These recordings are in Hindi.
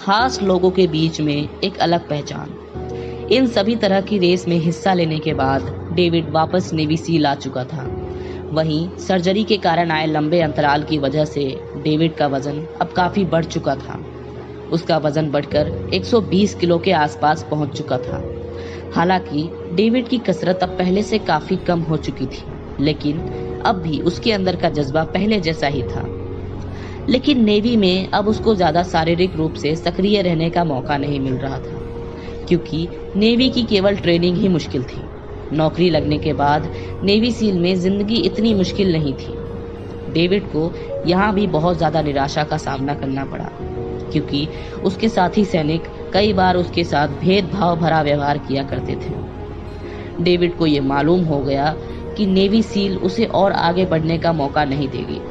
खास लोगों के बीच में एक अलग पहचान। इन सभी तरह की रेस में हिस्सा लेने के बाद डेविड वापस नेवी सील आ चुका था। वहीं सर्जरी के कारण आए लंबे अंतराल की वजह से डेविड का वजन अब काफी बढ़ चुका था। उसका वजन बढ़कर 120 किलो के आसपास पहुंच चुका था। हालांकि डेविड की कसरत अब पहले से काफी कम हो चुकी थी, लेकिन अब भी उसके अंदर का जज्बा पहले जैसा ही था। लेकिन नेवी में अब उसको ज्यादा शारीरिक रूप से सक्रिय रहने का मौका नहीं मिल रहा था, क्योंकि नेवी की केवल ट्रेनिंग ही मुश्किल थी। नौकरी लगने के बाद नेवी सील में जिंदगी इतनी मुश्किल नहीं थी। डेविड को यहाँ भी बहुत ज्यादा निराशा का सामना करना पड़ा, क्योंकि उसके साथी सैनिक कई बार उसके साथ भेदभाव भरा व्यवहार किया करते थे। डेविड को ये मालूम हो गया कि नेवी सील उसे और आगे बढ़ने का मौका नहीं देगी।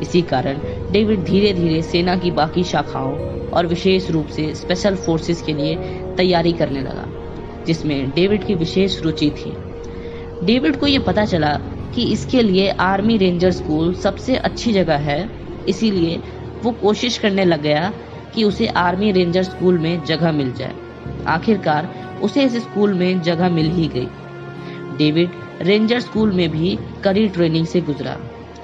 इसी कारण डेविड धीरे धीरे सेना की बाकी शाखाओं और विशेष रूप से स्पेशल फोर्सेस के लिए तैयारी करने लगा, जिसमें डेविड की विशेष रुचि थी। डेविड को ये पता चला कि इसके लिए आर्मी रेंजर स्कूल सबसे अच्छी जगह है, इसीलिए वो कोशिश करने लग गया कि उसे आर्मी रेंजर स्कूल में जगह मिल जाए। आखिरकार उसे इस स्कूल में जगह मिल ही गई। डेविड रेंजर स्कूल में भी कड़ी ट्रेनिंग से गुजरा।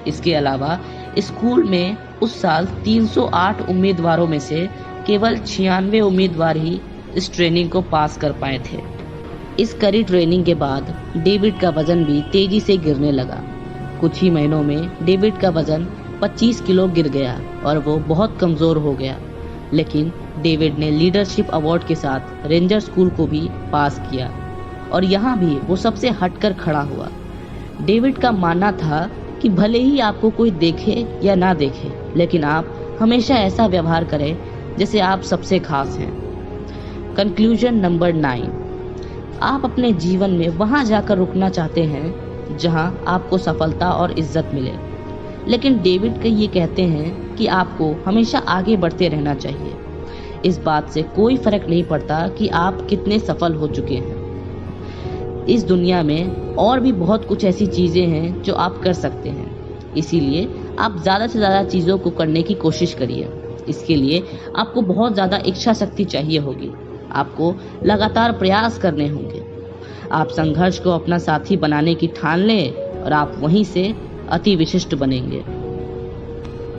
इसके अलावा स्कूल में उस साल 308 उम्मीदवारों में से केवल 96 उम्मीदवार ही इस ट्रेनिंग को पास कर पाए थे। इस कड़ी ट्रेनिंग के बाद डेविड का वजन भी तेजी से गिरने लगा। कुछ ही महीनों में डेविड का वजन 25 किलो गिर गया और वो बहुत कमजोर हो गया। लेकिन डेविड ने लीडरशिप अवार्ड के साथ रेंजर स्कूल को भी पास किया और यहाँ भी वो सबसे हटकर खड़ा हुआ। डेविड का मानना था कि भले ही आपको कोई देखे या ना देखे, लेकिन आप हमेशा ऐसा व्यवहार करें जैसे आप सबसे खास हैं। कंक्लूजन नंबर 9, आप अपने जीवन में वहां जाकर रुकना चाहते हैं जहां आपको सफलता और इज्जत मिले, लेकिन डेविड ये कहते हैं कि आपको हमेशा आगे बढ़ते रहना चाहिए। इस बात से कोई फर्क नहीं पड़ता कि आप कितने सफल हो चुके हैं। इस दुनिया में और भी बहुत कुछ ऐसी चीजें हैं जो आप कर सकते हैं, इसीलिए आप ज्यादा से ज्यादा चीजों को करने की कोशिश करिए। इसके लिए आपको बहुत ज्यादा इच्छा शक्ति चाहिए होगी। आपको लगातार प्रयास करने होंगे। आप संघर्ष को अपना साथी बनाने की ठान लें और आप वहीं से अति विशिष्ट बनेंगे।